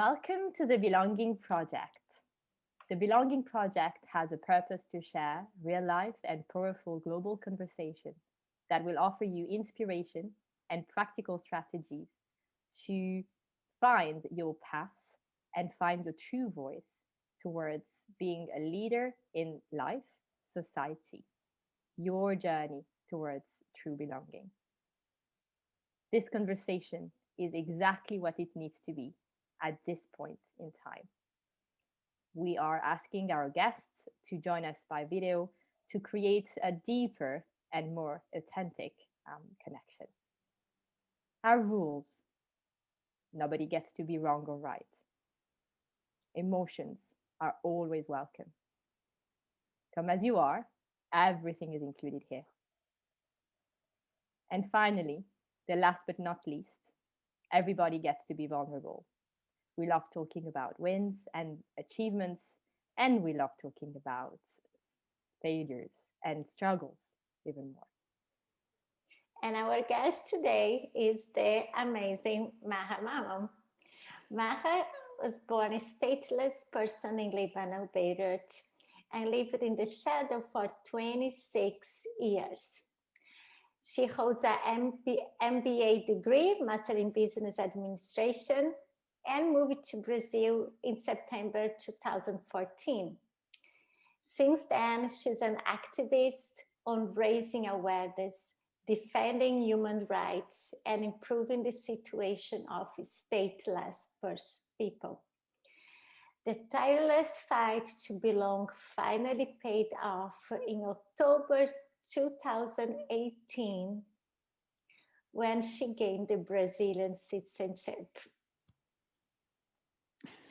Welcome to the Belonging Project. The Belonging Project has a purpose to share real life and powerful global conversation that will offer you inspiration and practical strategies to find your path and find your true voice towards being a leader in life, society, your journey towards true belonging. This conversation is exactly what it needs to be at this point in time. We are asking our guests to join us by video to create a deeper and more authentic connection. Our rules: nobody gets to be wrong or right. Emotions are always welcome. Come as you are, everything is included here. And finally, the last but not least, everybody gets to be vulnerable. We love talking about wins and achievements, and we love talking about failures and struggles even more. And our guest today is the amazing Maha Mamo. Maha was born a stateless person in Lebanon, Beirut, and lived in the shadow for 26 years. She holds an MBA degree, Master in Business Administration, and moved to Brazil in September 2014. Since then, she's an activist on raising awareness, defending human rights, and improving the situation of stateless people. The tireless fight to belong finally paid off in October 2018 when she gained the Brazilian citizenship.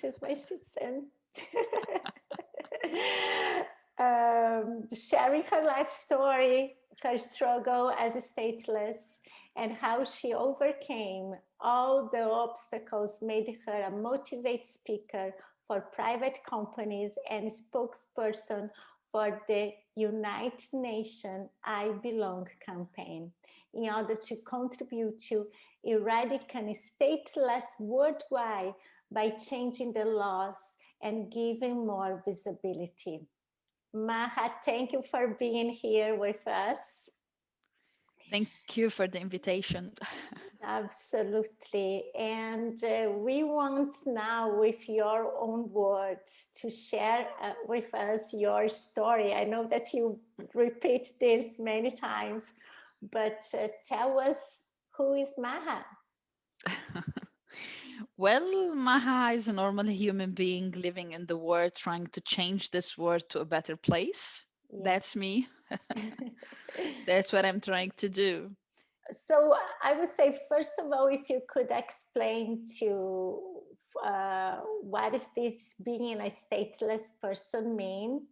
She's my citizen. Sharing her life story, her struggle as a stateless, and how she overcame all the obstacles made her a motivated speaker for private companies and spokesperson for the United Nations I Belong campaign in order to contribute to eradicating stateless worldwide by changing the laws and giving more visibility. Maha, thank you for being here with us. Thank you for the invitation. Absolutely. And we want now, with your own words, to share with us your story. I know that you repeat this many times, but tell us, who is Maha? Well, Maha is a normal human being living in the world, trying to change this world to a better place. Yeah. That's me. That's what I'm trying to do. So I would say, first of all, if you could explain to what is this being a stateless person mean,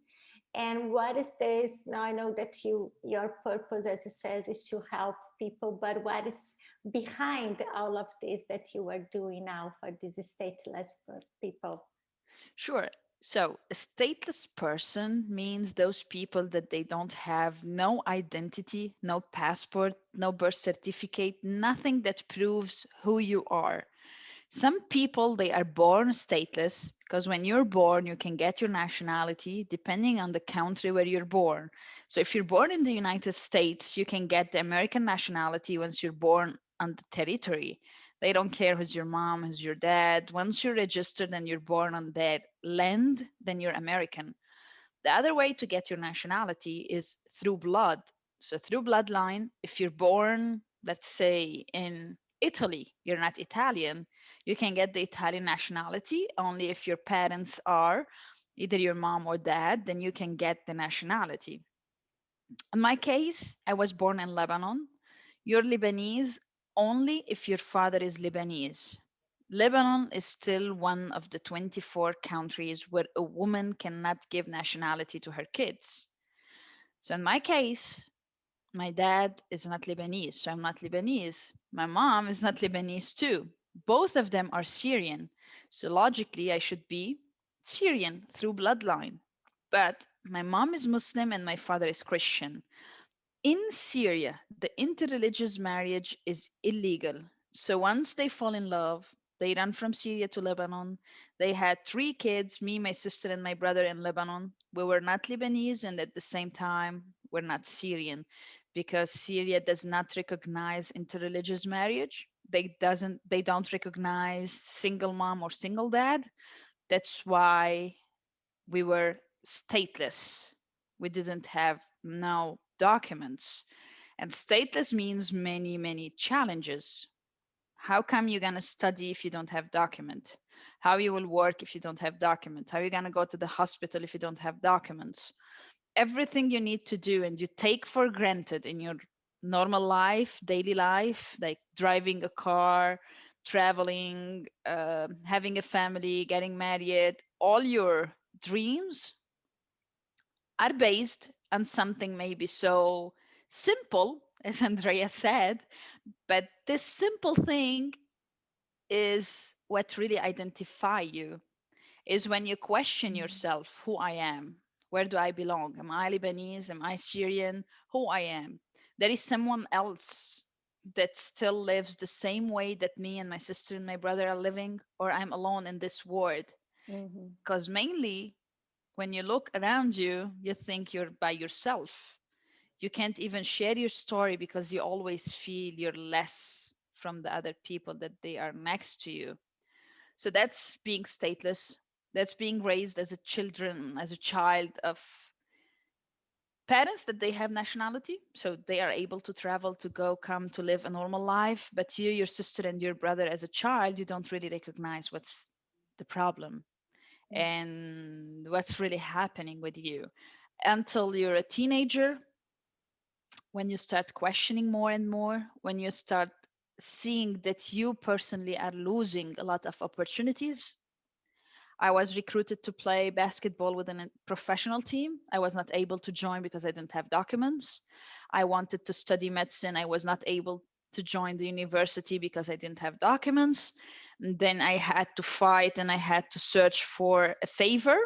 and what is this? Now I know that your purpose, as it says, is to help people, but what is behind all of this that you are doing now for these stateless people? Sure. So, a stateless person means those people that they don't have no identity, no passport, no birth certificate, nothing that proves who you are. Some people, they are born stateless because when you're born, you can get your nationality depending on the country where you're born. So if you're born in the United States, you can get the American nationality once you're born on the territory. They don't care who's your mom, who's your dad. Once you're registered and you're born on that land, then you're American. The other way to get your nationality is through blood. So through bloodline, if you're born, let's say in Italy, you're not Italian, you can get the Italian nationality only if your parents are either your mom or dad, then you can get the nationality. In my case, I was born in Lebanon. You're Lebanese only if your father is Lebanese. Lebanon is still one of the 24 countries where a woman cannot give nationality to her kids. So in my case, my dad is not Lebanese, so I'm not Lebanese. My mom is not Lebanese too. Both of them are Syrian. So logically, I should be Syrian through bloodline. But my mom is Muslim and my father is Christian. In Syria, the interreligious marriage is illegal. So once they fall in love, They ran from Syria to Lebanon. They had 3 kids, me, my sister, and my brother in Lebanon. We were not Lebanese, and at the same time, we're not Syrian because Syria does not recognize interreligious marriage. They don't recognize single mom or single dad. That's why we were stateless. We didn't have no documents. And stateless means many, many challenges. How come you're gonna study if you don't have document? How you will work if you don't have document? How you gonna go to the hospital if you don't have documents? Everything you need to do and you take for granted in your normal life, daily life, like driving a car, traveling, having a family, getting married, all your dreams are based on something maybe so simple, as Andrea said, but this simple thing is what really identify you, is when you question yourself who I am, where do I belong? Am I Lebanese? Am I Syrian? Who I am? There is someone else that still lives the same way that me and my sister and my brother are living, or I'm alone in this world. Mm-hmm. Because mainly when you look around you, you think you're by yourself. You can't even share your story because you always feel you're less from the other people that they are next to you. So that's being stateless. That's being raised as a children, as a child of parents that they have nationality, so they are able to travel, to go, come, to live a normal life. But you, your sister, and your brother, as a child, you don't really recognize what's the problem and what's really happening with you until you're a teenager, when you start questioning more and more, when you start seeing that you personally are losing a lot of opportunities. I was recruited to play basketball within a professional team. I was not able to join because I didn't have documents. I wanted to study medicine. I was not able to join the university because I didn't have documents. And then I had to fight and I had to search for a favor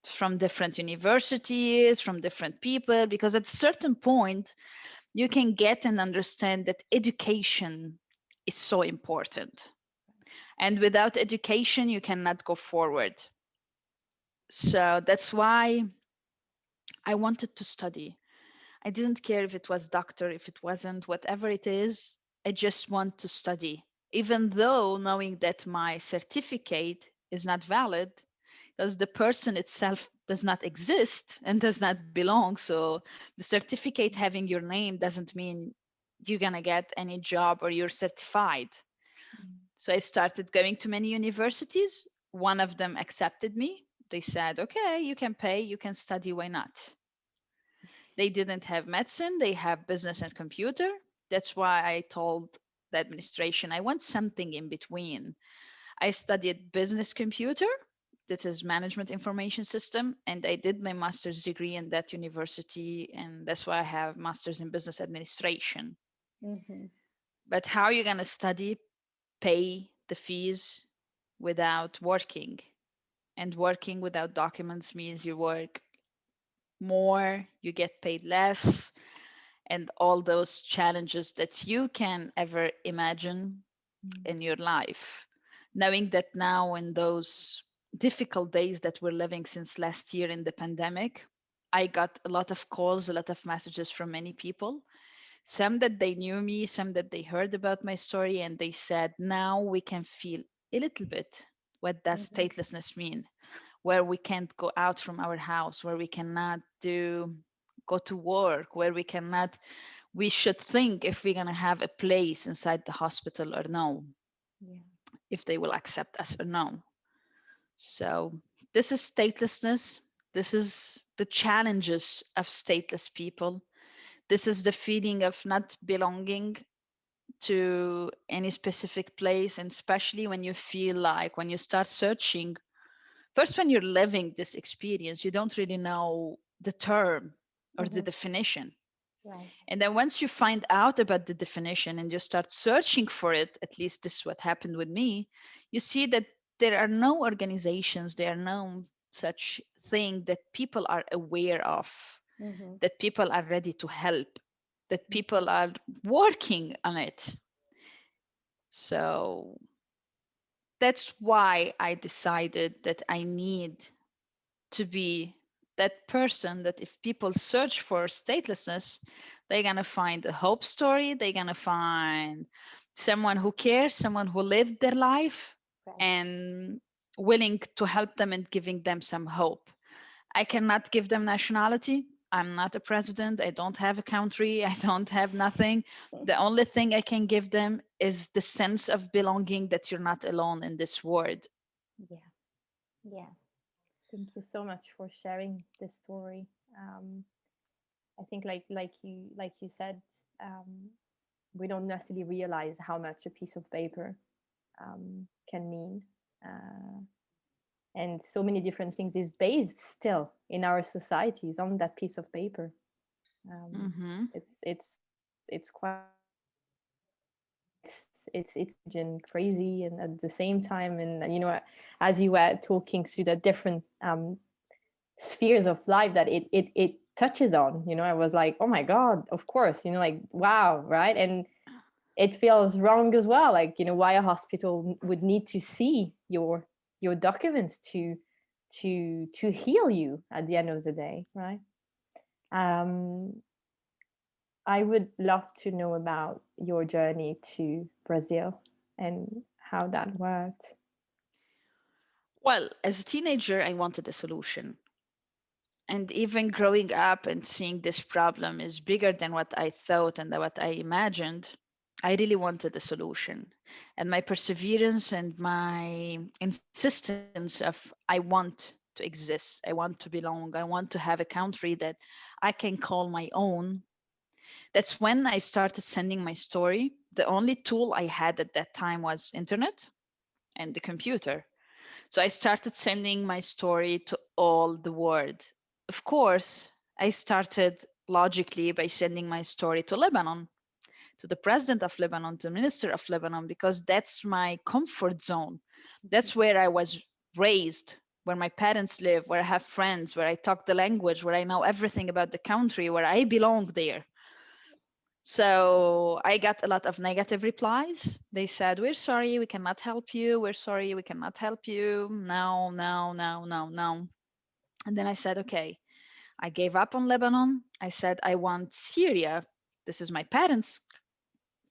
from different universities, from different people, because at a certain point, you can get and understand that education is so important. And without education, you cannot go forward. So that's why I wanted to study. I didn't care if it was doctor, if it wasn't, whatever it is, I just want to study. Even though knowing that my certificate is not valid, because the person itself does not exist and does not belong. So the certificate having your name doesn't mean you're going to get any job or you're certified. So I started going to many universities. One of them accepted me. They said, okay, you can pay, you can study, why not? They didn't have medicine, they have business and computer. That's why I told the administration I want something in between. I studied business computer, that is management information system, and I did my master's degree in that university, and that's why I have master's in business administration. Mm-hmm. But how are you going to study, pay the fees without working? And working without documents means you work more, you get paid less, and all those challenges that you can ever imagine in your life. Knowing that now, in those difficult days that we're living since last year in the pandemic, I got a lot of calls, a lot of messages from many people. Some that they knew me, some that they heard about my story, and they said, now we can feel a little bit what does Mm-hmm. statelessness mean, where we can't go out from our house, where we cannot go to work, where we should think if we're going to have a place inside the hospital or no, Yeah. if they will accept us or no. So this is statelessness. This is the challenges of stateless people. This is the feeling of not belonging to any specific place, and especially when you feel like when you start searching, first when you're living this experience, you don't really know the term or the Mm-hmm. definition. Right. And then once you find out about the definition and you start searching for it, at least this is what happened with me, you see that there are no organizations, there are no such thing that people are aware of, Mm-hmm. that people are ready to help, that people are working on it. So that's why I decided that I need to be that person that if people search for statelessness, they're going to find a hope story, they're going to find someone who cares, someone who lived their life Right. and willing to help them and giving them some hope. I cannot give them nationality. I'm not a president. I don't have a country. I don't have nothing. The only thing I can give them is the sense of belonging that you're not alone in this world. Yeah. Yeah. Thank you so much for sharing this story. I think, like you said, we don't necessarily realize how much a piece of paper can mean, uh, and so many different things is based still in our societies on that piece of paper. Hmm. It's quite it's and crazy, and at the same time, and as you were talking through the different spheres of life that it touches on, I was like, oh my god, of course, like, wow, right? And it feels wrong as well, like, why a hospital would need to see your documents to heal you at the end of the day, right? um I would love to know about your journey to Brazil and how that worked. Well, as a teenager, I wanted a solution. And even growing up and seeing this problem is bigger than what I thought and what I imagined, I really wanted a solution. And my perseverance and my insistence of I want to exist, I want to belong, I want to have a country that I can call my own. That's when I started sending my story. The only tool I had at that time was internet and the computer. So I started sending my story to all the world. Of course, I started logically by sending my story to Lebanon, to the president of Lebanon, to the minister of Lebanon, because that's my comfort zone. That's where I was raised, where my parents live, where I have friends, where I talk the language, where I know everything about the country, where I belong there. So I got a lot of negative replies. They said, "We're sorry, we cannot help you. We're sorry, we cannot help you. No, no, no, no, no." And then I said, "Okay." I gave up on Lebanon. I said, "I want Syria. This is my parents'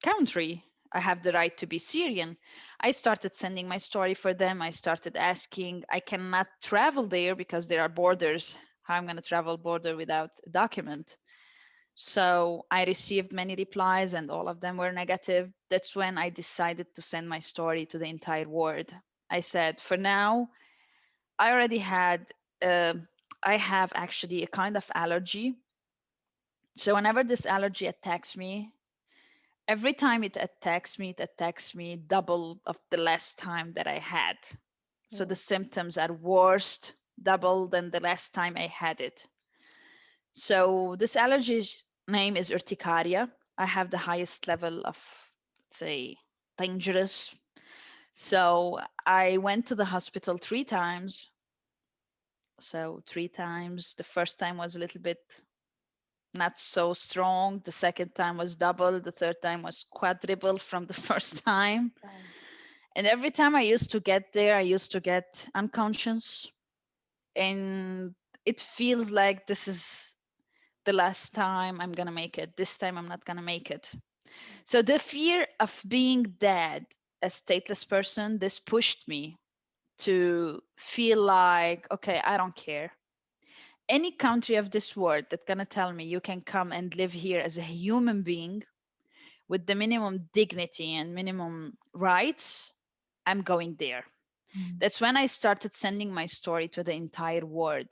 country. I have the right to be Syrian." I started sending my story for them. I started asking, I cannot travel there because there are borders. How am I going to travel border without a document? So I received many replies and all of them were negative. That's when I decided to send my story to the entire world. I said, for now, I already had, uh, I have actually a kind of allergy. So whenever this allergy attacks me, every time it attacks me double of the last time that I had. So the Mm. symptoms are worst, double than the last time I had it. So this allergy's name is urticaria. I have the highest level of, say, dangerous. So I went to the hospital 3 times. So 3 times. The first time was a little bit not so strong. The second time was double. The third time was quadruple from the first time. Wow. And every time I used to get there, I used to get unconscious. And it feels like this is the last time I'm going to make it. This time I'm not going to make it. So the fear of being dead, a stateless person, this pushed me to feel like, okay, I don't care. Any country of this world that's going to tell me you can come and live here as a human being with the minimum dignity and minimum rights, I'm going there. Mm. That's when I started sending my story to the entire world.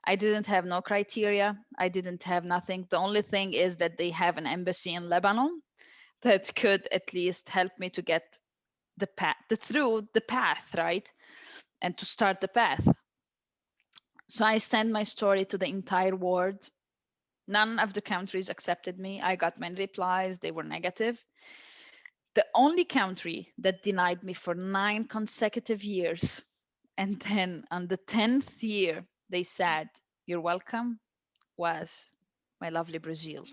I didn't have no criteria. I didn't have nothing. The only thing is that they have an embassy in Lebanon that could at least help me to get the path, through the path, right? And to start the path. So I sent my story to the entire world. None of the countries accepted me. I got many replies. They were negative. The only country that denied me for 9 consecutive years, and then on the 10th year, they said, "You're welcome," was my lovely Brazil.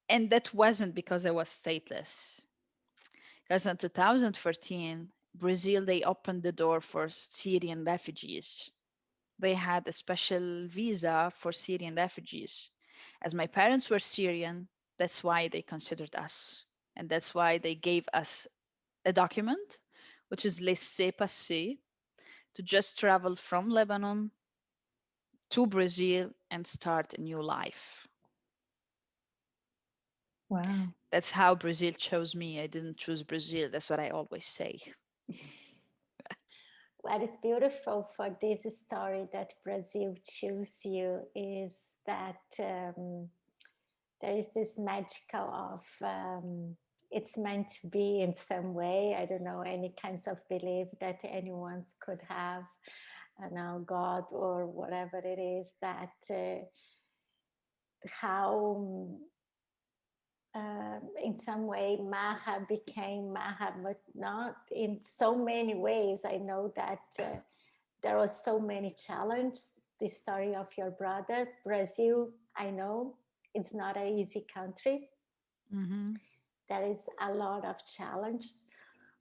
And that wasn't because I was stateless. Because in 2014, Brazil, they opened the door for Syrian refugees. They had a special visa for Syrian refugees. As my parents were Syrian, that's why they considered us. And that's why they gave us a document, which is laissez-passer, to just travel from Lebanon to Brazil and start a new life. Wow. That's how Brazil chose me. I didn't choose Brazil. That's what I always say. What is beautiful for this story that Brazil chose you is that there is this magical of it's meant to be in some way. I don't know any kinds of belief that anyone could have, now God or whatever it is that how in some way Maha became Maha, but not in so many ways. I know that there was so many challenges. The story of your brother, Brazil, I know it's not an easy country. Mm-hmm. There is a lot of challenges,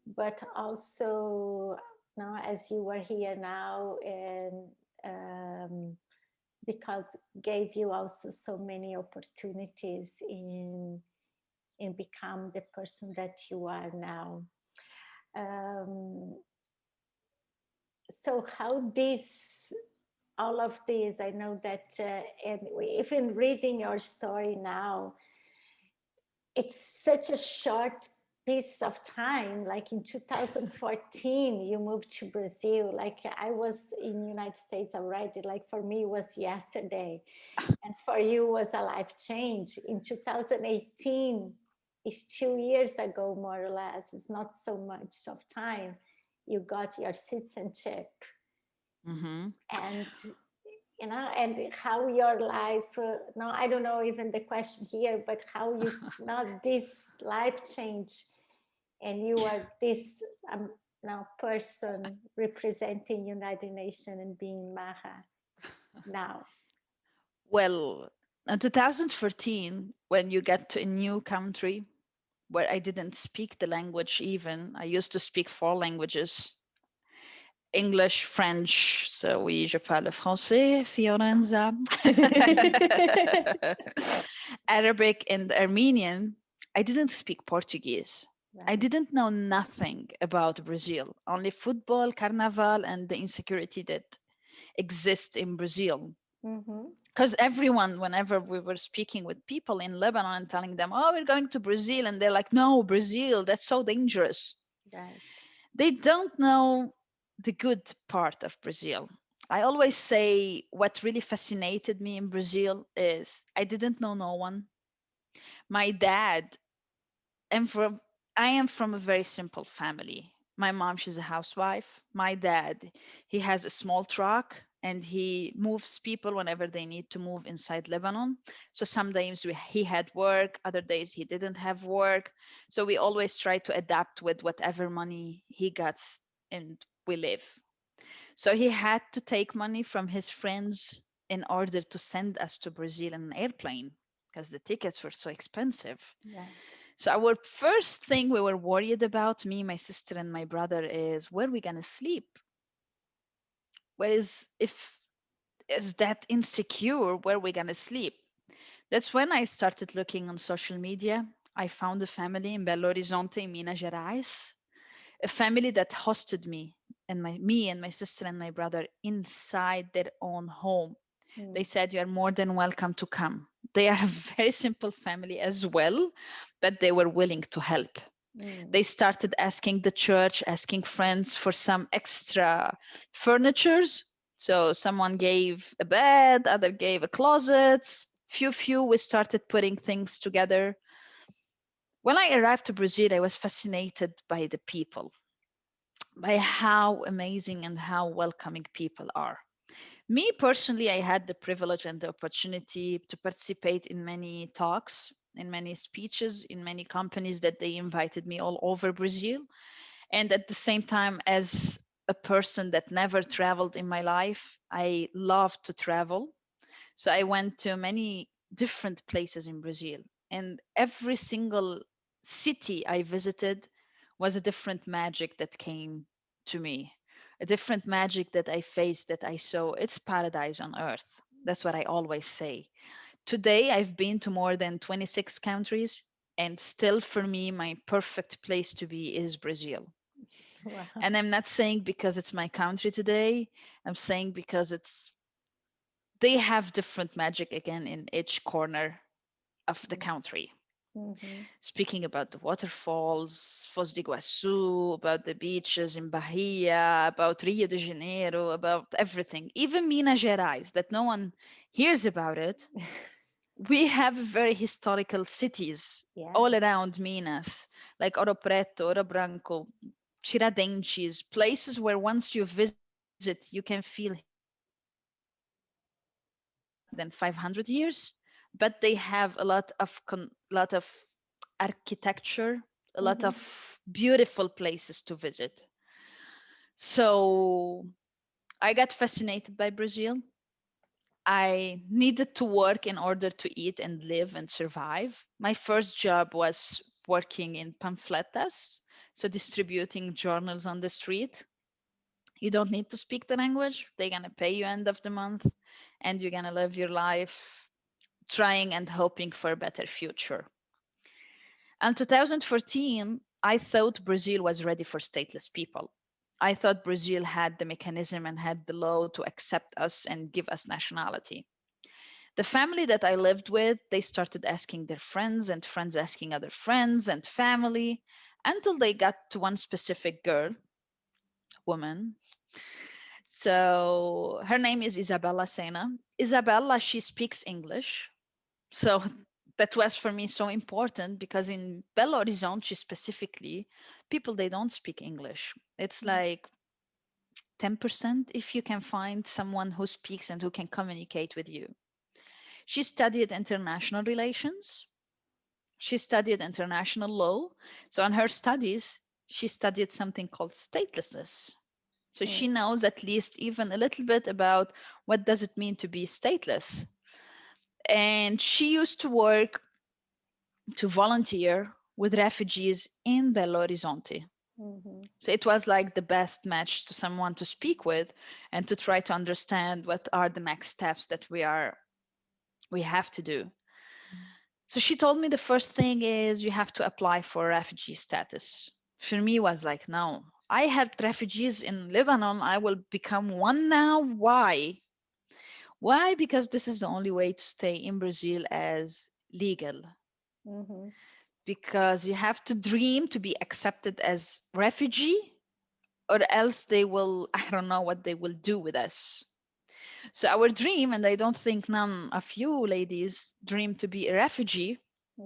but also now as you were here now and because gave you also so many opportunities in become the person that you are now. Um, so how this all of this, I know that and even reading your story now, it's such a short piece of time. Like in 2014 you moved to Brazil. Like I was in United States already, like for me it was yesterday, and for you was a life change. In 2018 is 2 years ago, more or less. It's not so much of time. You got your citizenship. Mm-hmm. And and how your life no, I don't know even the question here, but how you not this life change, and you are this now person representing United Nations and being Maha now. Well, in 2014, when you get to a new country where I didn't speak the language even, I used to speak four languages: English, French, so oui, je parle français, Fiorenza, Arabic, and Armenian. I didn't speak Portuguese. I Right. didn't know nothing about Brazil, only football, carnival, and the insecurity that exists in Brazil. Mm-hmm. Because everyone, whenever we were speaking with people in Lebanon and telling them, oh, we're going to Brazil, and they're like, no, Brazil, that's so dangerous. Right. They don't know the good part of Brazil. I always say what really fascinated me in Brazil is I didn't know no one. My dad, and from I am from a very simple family. My mom, she's a housewife. My dad, he has a small truck and he moves people whenever they need to move inside Lebanon. So some days he had work, other days he didn't have work. So we always try to adapt with whatever money he gets and we live. So he had to take money from his friends in order to send us to Brazil in an airplane because the tickets were so expensive. Right. So our first thing we were worried about, me, my sister, and my brother, is where we gonna sleep. Where is if is that insecure? Where we gonna sleep? That's when I started looking on social media. I found a family in Belo Horizonte, in Minas Gerais, a family that hosted me and my sister and my brother inside their own home. They Mm. said, you are more than welcome to come. They are a very simple family as well, but they were willing to help. Mm. They started asking the church, asking friends for some extra furnitures. So someone gave a bed, other gave a closet. Few, we started putting things together. When I arrived to Brazil, I was fascinated by the people, by how amazing and how welcoming people are. Me personally, I had the privilege and the opportunity to participate in many talks, in many speeches, in many companies that they invited me all over Brazil. And at the same time, as a person that never traveled in my life, I love to travel. So I went to many different places in Brazil, and every single city I visited was a different magic that came to me, a different magic that I faced, that I saw. It's paradise on earth. That's what I always say. Today, I've been to more than 26 countries, and still for me, my perfect place to be is Brazil. Wow. And I'm not saying because it's my country today, I'm saying because they have different magic again in each corner of the country. Mm-hmm. Speaking about the waterfalls, Foz do Iguaçu, about the beaches in Bahia, about Rio de Janeiro, about everything, even Minas Gerais, that no one hears about it. We have very historical cities all Yes. around Minas, like Ouro Preto, Ouro Branco, Tiradentes, places where once you visit, you can feel history that has been there for more than 500 years. But they have a lot of architecture, a lot Mm-hmm. of beautiful places to visit. So I got fascinated by Brazil. I needed to work in order to eat and live and survive. My first job was working in pamphletas, so distributing journals on the street. You don't need to speak the language. They're going to pay you end of the month, and you're going to live your life trying and hoping for a better future. In 2014, I thought Brazil was ready for stateless people. I thought Brazil had the mechanism and had the law to accept us and give us nationality. The family that I lived with, they started asking their friends, and friends asking other friends and family, until they got to one specific girl, woman. So her name is Isabella Sena. Isabella, she speaks English. So that was for me so important because in Belo Horizonte specifically, people they don't speak English. It's like 10% if you can find someone who speaks and who can communicate with you. She studied international relations. She studied international law. So, on her studies, she studied something called statelessness. So, Mm-hmm. she knows at least even a little bit about what does it mean to be stateless. And she used to work to volunteer with refugees in Belo Horizonte. Mm-hmm. So it was like the best match to someone to speak with and to try to understand what are the next steps that we have to do. So she told me the first thing is you have to apply for refugee status. For me was like, no, I had refugees in Lebanon. I will become one now. Why? Why? Because this is the only way to stay in Brazil as legal. Mm-hmm. Because you have to dream to be accepted as refugee, or else they will, I don't know what they will do with us. So our dream, and I don't think none of you ladies dream to be a refugee,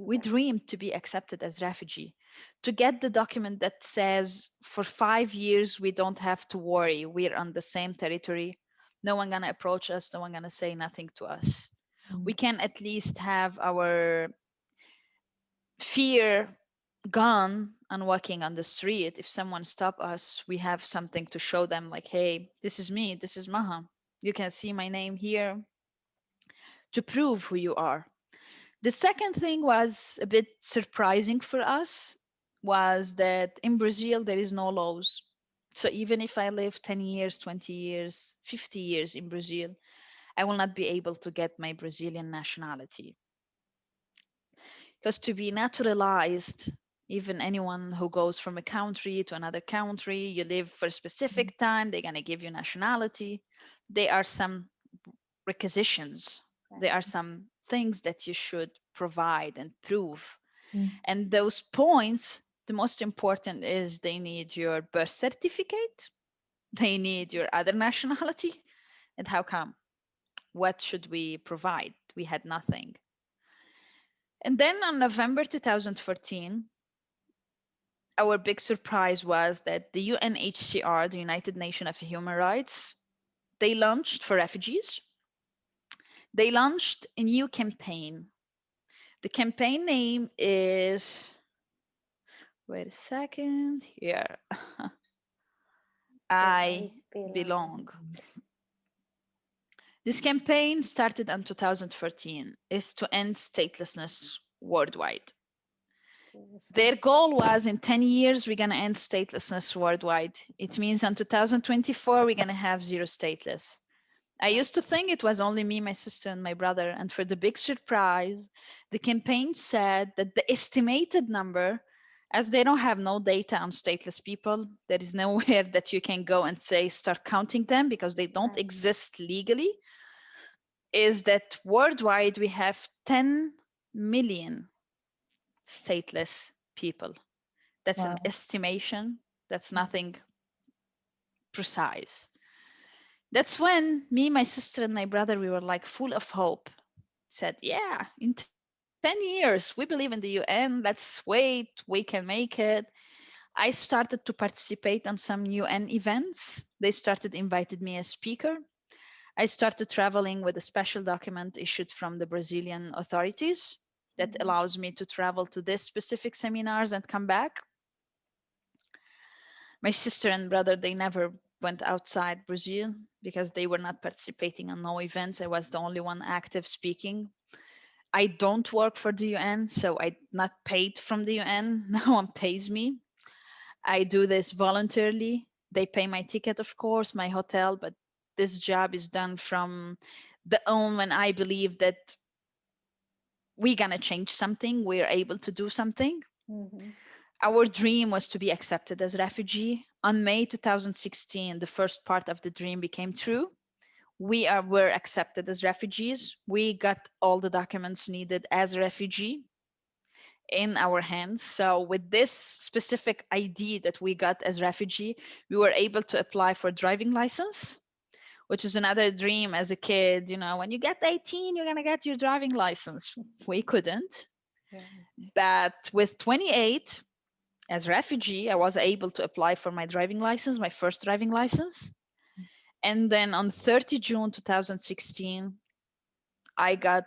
we Yeah. dream to be accepted as refugee, to get the document that says for 5 years we don't have to worry, we're on the same territory, no one gonna approach us, no one gonna say nothing to us. We can at least have our fear gone on walking on the street. If someone stop us, we have something to show them, like, hey, this is me, this is Maha, you can see my name here, to prove who you are. The second thing was a bit surprising for us, was that in Brazil there is no laws. So even if I live 10 years, 20 years, 50 years in Brazil, I will not be able to get my Brazilian nationality. Because to be naturalized, even anyone who goes from a country to another country, you live for a specific time, they're going to give you nationality. There are some requisitions, there Right. are some things that you should provide and prove. Mm. And those points, the most important is they need your birth certificate, they need your other nationality. And how come? What should we provide? We had nothing. And then on November 2014, our big surprise was that the UNHCR, the United Nations of Human Rights, they launched for refugees. They launched a new campaign. The campaign name is, wait a second, here. I I belong. belong. This campaign started in 2014, is to end statelessness worldwide. Their goal was in 10 years, we're going to end statelessness worldwide. It means in 2024, we're going to have zero stateless. I used to think it was only me, my sister, and my brother. And for the big surprise, the campaign said that the estimated number, as they don't have no data on stateless people, there is nowhere that you can go and say, start counting them because they don't Right. exist legally, is that worldwide we have 10 million stateless people. That's an Wow. estimation. That's nothing precise. That's when me, my sister, and my brother, we were like full of hope. Said, yeah, in 10 years, we believe in the UN. Let's wait. We can make it. I started to participate on some UN events. They started inviting me as speaker. I started traveling with a special document issued from the Brazilian authorities that Mhm. allows me to travel to these specific seminars and come back. My sister and brother, they never went outside Brazil because they were not participating on no events. I was the only one active speaking. I don't work for the UN, so I'm not paid from the UN. No one pays me. I do this voluntarily. They pay my ticket, of course, my hotel, but this job is done from the own when I believe that we're gonna change something, we're able to do something. Mhm. Our dream was to be accepted as refugee. On May 2016, the first part of the dream became true. Were accepted as refugees. We got all the documents needed as a refugee in our hands. So with this specific ID that we got as refugee, we were able to apply for driving license, which is another dream as a kid. You know, when you get 18, you're gonna get your driving license. We couldn't. Right. But with 28, as refugee, I was able to apply for my driving license, my first driving license. And then on 30 June 2016, I got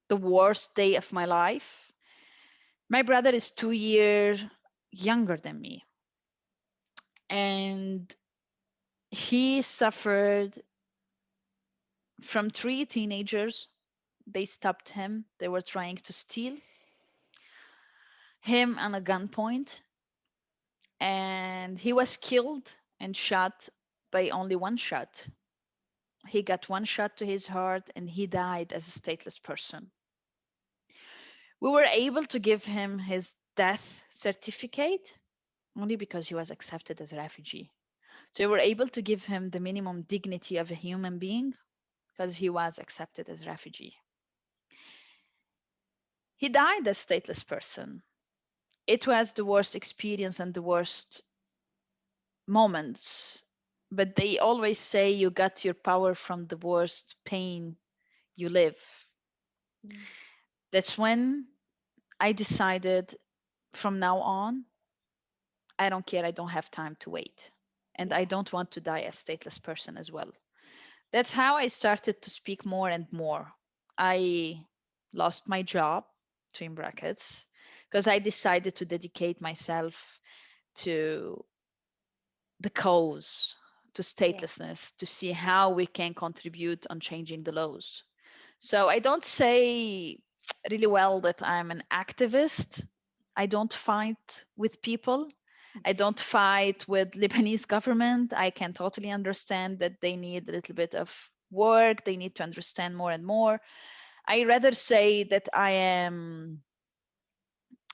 the worst day of my life. My brother is 2 years younger than me, and he suffered from three teenagers. They stopped him. They were trying to steal him on a gunpoint, and he was killed and shot by only one shot. He got one shot to his heart and he died as a stateless person. We were able to give him his death certificate only because he was accepted as a refugee. So we were able to give him the minimum dignity of a human being because he was accepted as a refugee. He died as stateless person. It was the worst experience and the worst moments. But they always say you got your power from the worst pain you live. Mm. That's when I decided from now on, I don't care. I don't have time to wait. And Yeah. I don't want to die a stateless person as well. That's how I started to speak more and more. I lost my job, between brackets, because I decided to dedicate myself to the cause, to Yeah. statelessness, to see how we can contribute on changing the laws. So I don't say really well that I'm an activist. I don't fight with people. I don't fight with Lebanese government. I can totally understand that they need a little bit of work. They need to understand more and more. I rather say that I am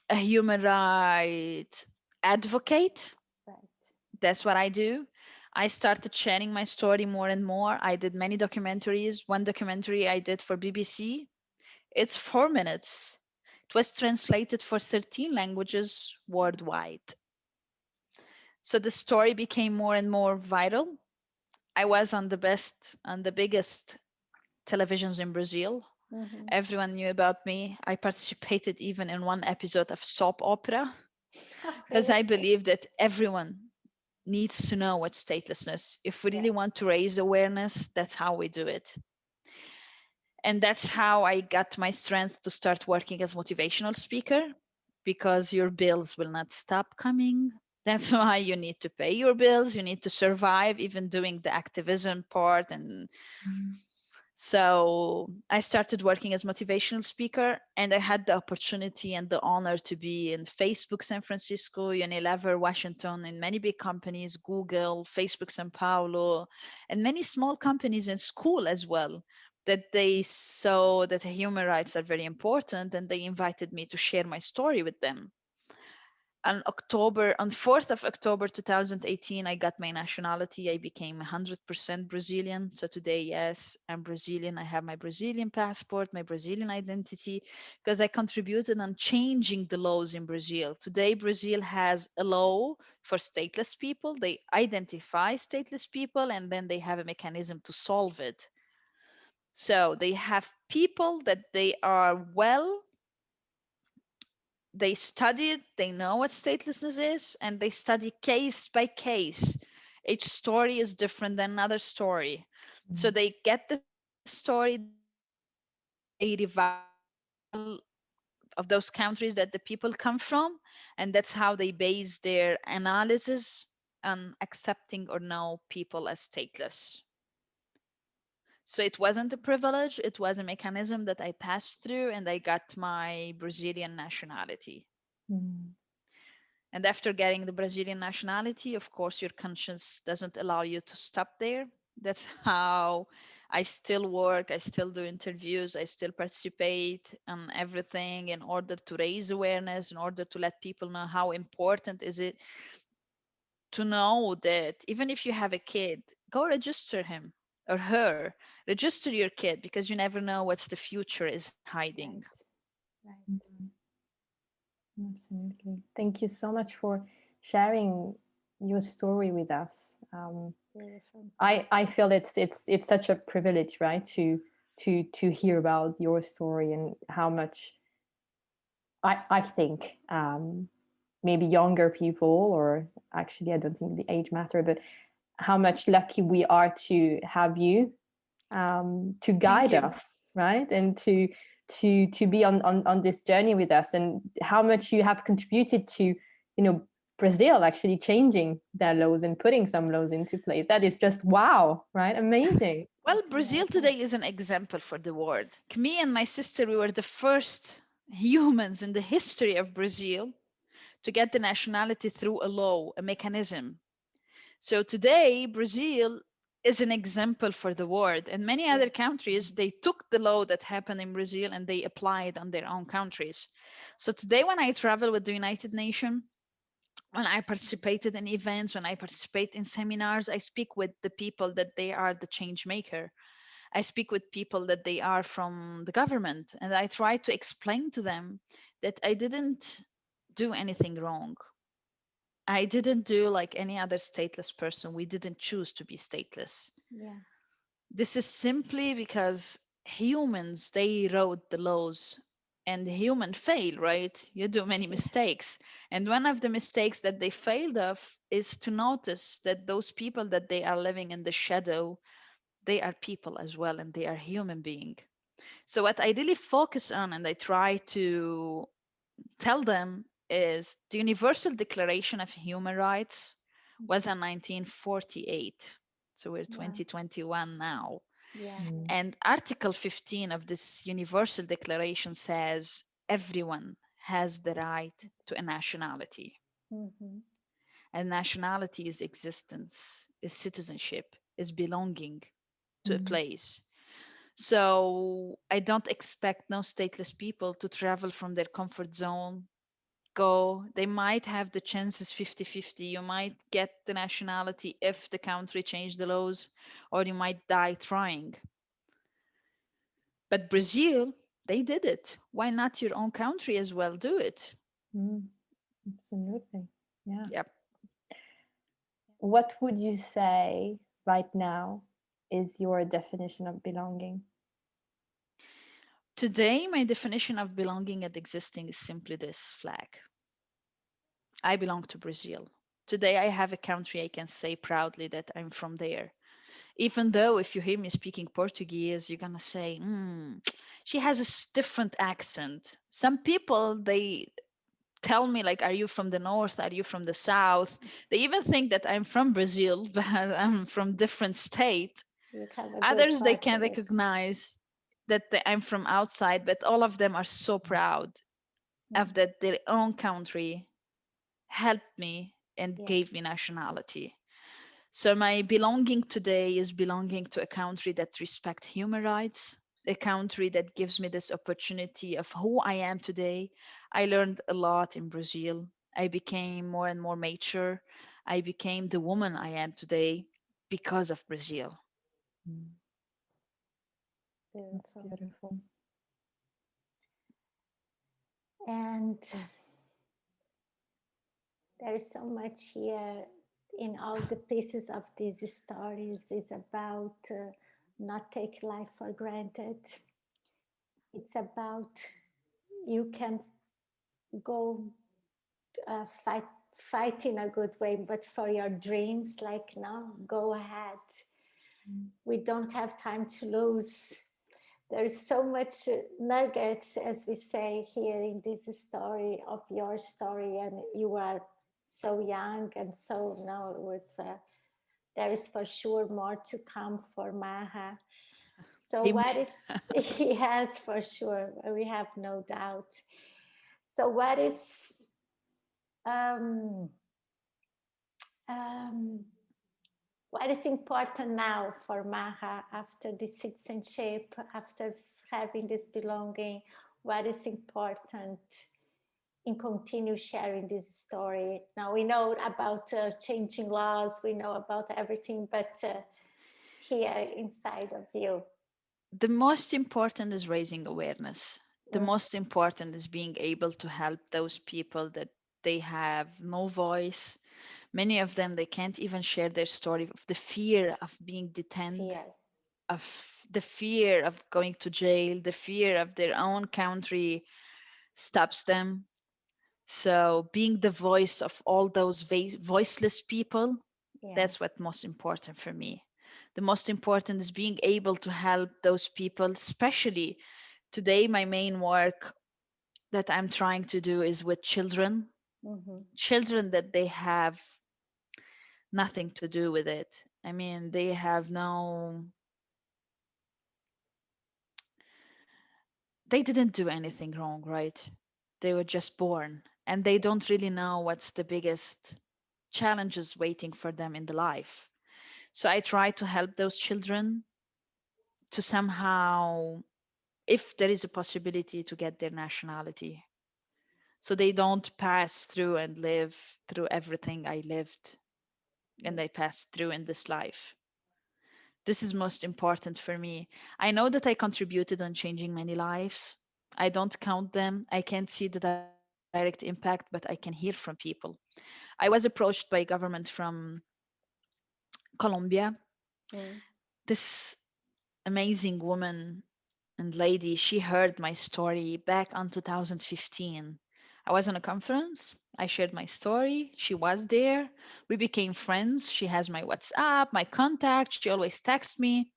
a human rights advocate. Right. That's what I do. I started sharing my story more and more. I did many documentaries. One documentary I did for BBC, it's 4 minutes. It was translated for 13 languages worldwide. So the story became more and more viral. I was on the biggest televisions in Brazil. Mhm. Everyone knew about me. I participated even in one episode of soap opera Oh, because really? I believe that everyone needs to know what statelessness. If we really Yes. want to raise awareness, that's how we do it. And that's how I got my strength to start working as motivational speaker because your bills will not stop coming. That's why you need to pay your bills, you need to survive even doing the activism part and So I started working as motivational speaker, and I had the opportunity and the honor to be in Facebook San Francisco, Unilever Washington, in many big companies, Google, Facebook Sao Paulo, and many small companies in school as well, that they saw that human rights are very important, and they invited me to share my story with them. On 4th of October 2018, I got my nationality. I became 100% Brazilian. So today, yes, I'm Brazilian. I have my Brazilian passport, my Brazilian identity, because I contributed on changing the laws in Brazil. Today, Brazil has a law for stateless people. They identify stateless people, and then they have a mechanism to solve it. So they have people that they are well, they study it, they know what statelessness is, and they study case by case. Each story is different than another story. So they get the story, they analyze it, they revise the legal of those countries that the people come from, and that's how they base their analysis on accepting or no people as stateless. So it wasn't a privilege, it was a mechanism that I passed through, and I got my Brazilian nationality. Mm. And after getting the Brazilian nationality, of course, your conscience doesn't allow you to stop there. That's how I still work, I still do interviews, I still participate on everything in order to raise awareness, in order to let people know how important is it to know that even if you have a kid, go register him or her. Register your kid, because you never know what's the future is hiding. Right. Right. Mm. Absolutely. Thank you so much for sharing your story with us. Beautiful. I feel it's such a privilege, right, to hear about your story and how much I think maybe younger people, or actually I don't think the age matter, but how much lucky we are to have you to Thank guide you. us, right, and to be on this journey with us, and how much you have contributed to, Brazil actually changing their laws and putting some laws into place. That is just wow, right? Amazing. Well, That's Brazil amazing. today is an example for the world. Me and my sister, we were the first humans in the history of Brazil to get the nationality through a law, a mechanism. So today, Brazil is an example for the world. And many other Yes. countries, they took the law that happened in Brazil and they applied on their own countries. So today, when I travel with the United Nations, when I participated in events, when I participate in seminars, I speak with the people that they are the change maker. I speak with people that they are from the government, and I try to explain to them that I didn't do anything wrong. I didn't do like any other stateless person. We didn't choose to be stateless. Yeah. This is simply because humans, they wrote the laws, and human fail, right? You do many Yes. mistakes. And one of the mistakes that they failed of is to notice that those people that they are living in the shadow, they are people as well, and they are human being. So what I really focus on and I try to tell them is the Universal Declaration of Human Rights was in 1948. So we're Wow. 2021 now. Yeah. Mm. And Article 15 of this Universal Declaration says everyone has the right to a nationality. Mm-hmm. And nationality is existence, is citizenship, is belonging to a Mm. place. So I don't expect no stateless people to travel from their comfort zone, go. They might have the chances 50-50. You might get the nationality if the country changed the laws, or you might die trying. But Brazil, they did it. Why not your own country as well do it? Mm. Absolutely. Yeah. Yep. What would you say right now is your definition of belonging? Today, my definition of belonging and existing is simply this flag. I belong to Brazil. Today, I have a country I can say proudly that I'm from there. Even though if you hear me speaking Portuguese, you're gonna say, she has a different accent. Some people, they tell me like, are you from the north, are you from the south? They even think that I'm from Brazil, but I'm from different state. You have a good Others, they heart, can yes. recognize that I'm from outside, but all of them are so proud of Mhm. that their own country helped me and Yes, gave me nationality. So my belonging today is belonging to a country that respects human rights, a country that gives me this opportunity of who I am today. I learned a lot in Brazil. I became more and more mature. I became the woman I am today because of Brazil. Mm, that's beautiful. beautiful. And there's so much here in all the pieces of these stories. Is about not take life for granted. It's about you can go fight in a good way, but for your dreams, like now, go ahead. Mm, We don't have time to lose. There's so much nuggets, as we say here in this story of your story, and you are so young and so now with. There is for sure more to come for Maha. So what Amen. is he has for sure? We have no doubt. So um, um, what is important now for Maha after the citizenship, after having this belonging? What is important in continue sharing this story? Now we know about changing laws, we know about everything, but here inside of you. The most important is raising awareness. The Mm, most important is being able to help those people that they have no voice. Many of them, they can't even share their story of the fear of being detained, fear. of the fear of going to jail, the fear of their own country stops them. So being the voice of all those voiceless people, Yeah. that's what most important for me. The most important is being able to help those people, especially today. My main work that I'm trying to do is with children, Mm-hmm. children that they have nothing to do with it. I mean, they have no, they didn't do anything wrong, right? They were just born and they don't really know what's the biggest challenges waiting for them in the life. So I try to help those children to somehow, if there is a possibility, to get their nationality. So they don't pass through and live through everything I lived and I passed through in this life. This is most important for me. I know that I contributed on changing many lives. I don't count them. I can't see the direct impact, but I can hear from people. I was approached by government from Colombia. Mm. This amazing woman and lady, she heard my story back on 2015. I was in a conference. I shared my story. She was there. We became friends. She has my WhatsApp, my contact. She always texts me.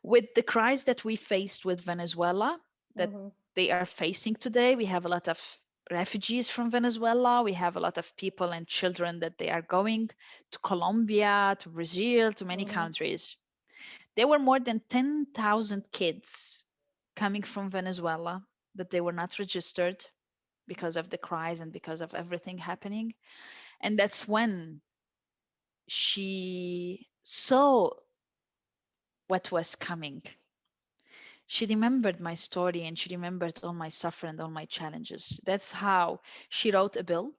With the crisis that we faced with Venezuela, that Mm-hmm. they are facing today, we have a lot of refugees from Venezuela. We have a lot of people and children that they are going to Colombia, to Brazil, to many Mm-hmm. countries. There were more than 10,000 kids coming from Venezuela that they were not registered because of the crisis and because of everything happening. And that's when she saw what was coming. She remembered my story and she remembered all my suffering and all my challenges. That's how she wrote a bill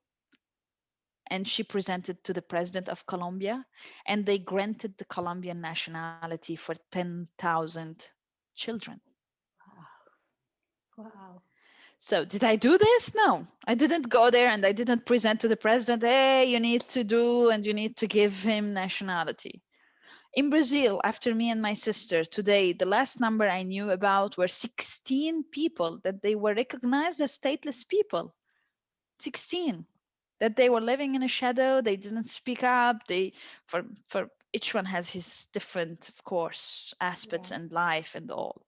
and she presented to the president of Colombia, and they granted the Colombian nationality for 10,000 children. Wow. Wow. So, did I do this? No, I didn't go there and I didn't present to the president, hey, you need to do and you need to give him nationality. In Brazil, after me and my sister, today, the last number I knew about were 16 people that they were recognized as stateless people. 16. That they were living in a shadow, they didn't speak up. For each one has his different, of course, aspects Yes. and life and all.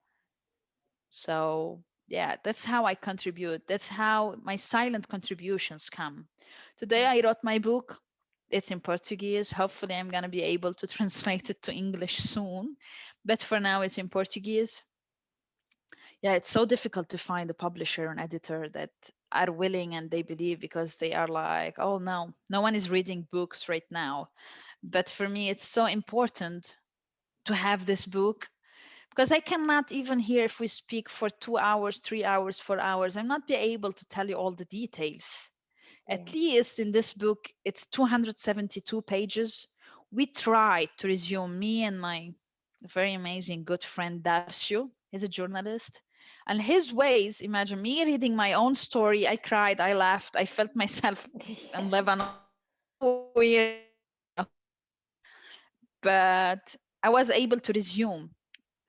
So, yeah, that's how I contribute. That's how my silent contributions come. Today, Yes. I wrote my book. It's in Portuguese. Hopefully, I'm going to be able to translate it to English soon. But for now, it's in Portuguese. Yeah, it's so difficult to find a publisher and editor that are willing and they believe, because they are like, oh no, no one is reading books right now. But for me, it's so important to have this book, because I cannot, even here if we speak for 2 hours, 3 hours, 4 hours, I'm not be able to tell you all the details. At Yes. least in this book, it's 272 pages. We tried to resume, me and my very amazing good friend Darcio. He's a journalist. And his ways, imagine me reading my own story. I cried, I laughed, I felt myself in Lebanon. So weird. But I was able to resume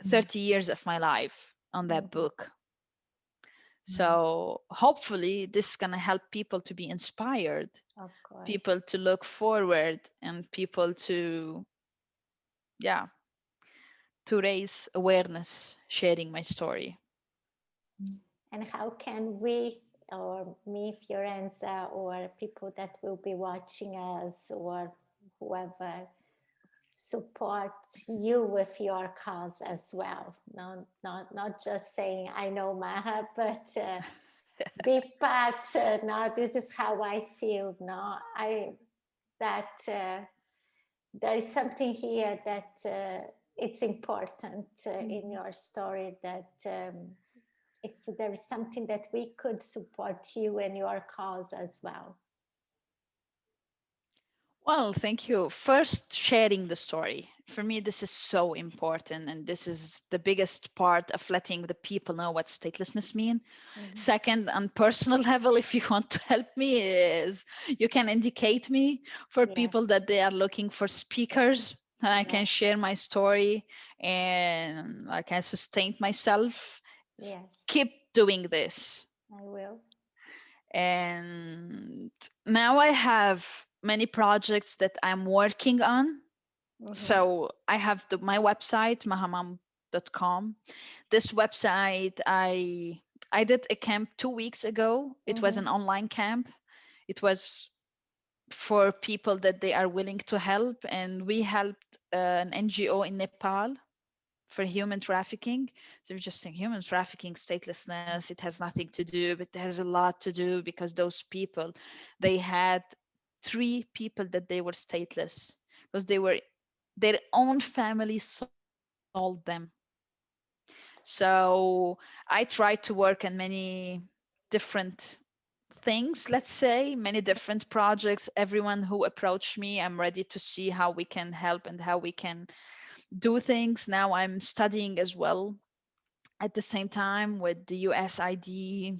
30 years of my life on that Mhm. book. So hopefully this is going to help people to be inspired, Of course. people to look forward, and people to, yeah, to raise awareness sharing my story. And how can we, or me, Fiorenza, or people that will be watching us, or whoever, support you with your cause as well? Not just saying I know Maha, but be part. No, this is how I feel. No, I that there is something here that it's important in your story, that if there is something that we could support you and your cause as well. Well, thank you. First, sharing the story. For me, this is so important, and this is the biggest part of letting the people know what statelessness mean. Mhm. Second, on personal level, if you want to help me, is you can indicate me for Yes, people that they are looking for speakers, and I can yes, share my story and I can sustain myself. yes, Keep doing this. I will. And now I have many projects that I'm working on. Mhm. So I have my website, mahamam.com. This website, I did a camp 2 weeks ago. It was Mhm. an online camp. It was for people that they are willing to help, and we helped an NGO in Nepal for human trafficking. So we're just saying human trafficking, statelessness, it has nothing to do, but it has a lot to do, because those people, they had 3 people that they were stateless because they were, their own family sold them. So I tried to work on many different things, let's say, many different projects. Everyone who approached me, I'm ready to see how we can help and how we can do things. Now I'm studying as well at the same time with the USID.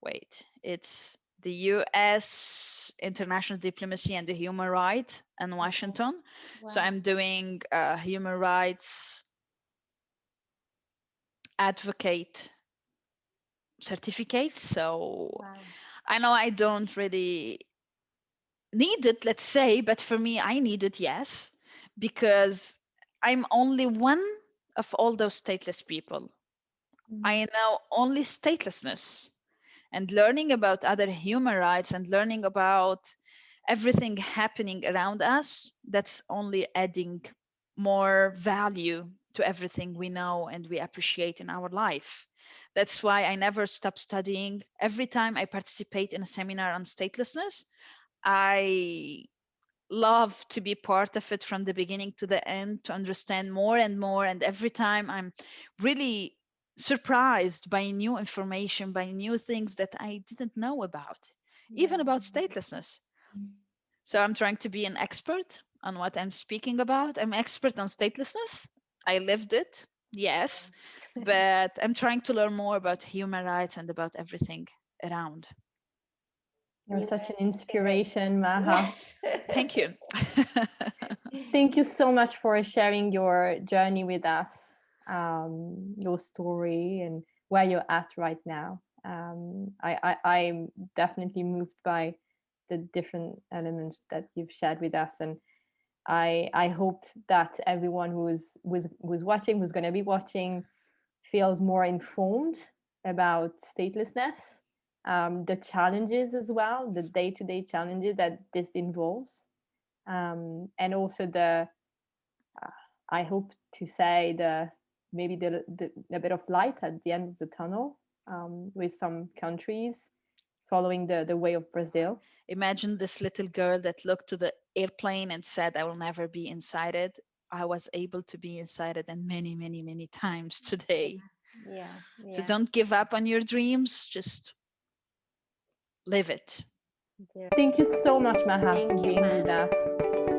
Wait, it's the US International Diplomacy and the Human Rights in Okay. Washington. So Wow. I'm doing human rights advocate certificate. So Wow. I know I don't really need it, let's say, but for me, I need it, yes, because I'm only one of all those stateless people. I Mhm. know only statelessness, and learning about other human rights and learning about everything happening around us, that's only adding more value to everything we know and we appreciate in our life. That's why I never stop studying. Every time I participate in a seminar on statelessness, I love to be part of it from the beginning to the end, to understand more and more. And every time I'm really surprised by new information, by new things that I didn't know about, even Yeah. about statelessness. So I'm trying to be an expert on what I'm speaking about. I'm expert on statelessness. I lived it, yes, Yes. but I'm trying to learn more about human rights and about everything around. You're You such are an inspiration. inspiration, Maha. Yes. Thank you. Thank you so much for sharing your journey with us, your story, and where you're at right now. I'm definitely moved by the different elements that you've shared with us, and I hope that everyone who's watching, who's going to be watching, feels more informed about statelessness, the challenges as well, the day-to-day challenges that this involves. and also I hope to say maybe a bit of light at the end of the tunnel, with some countries following the way of Brazil. Imagine this little girl that looked to the airplane and said, I will never be inside it. I was able to be inside it, and many, many, many times today. Yeah, So yeah. don't give up on your dreams, just live it. Thank you so much, Maha, Thank for you, being with Maha. us.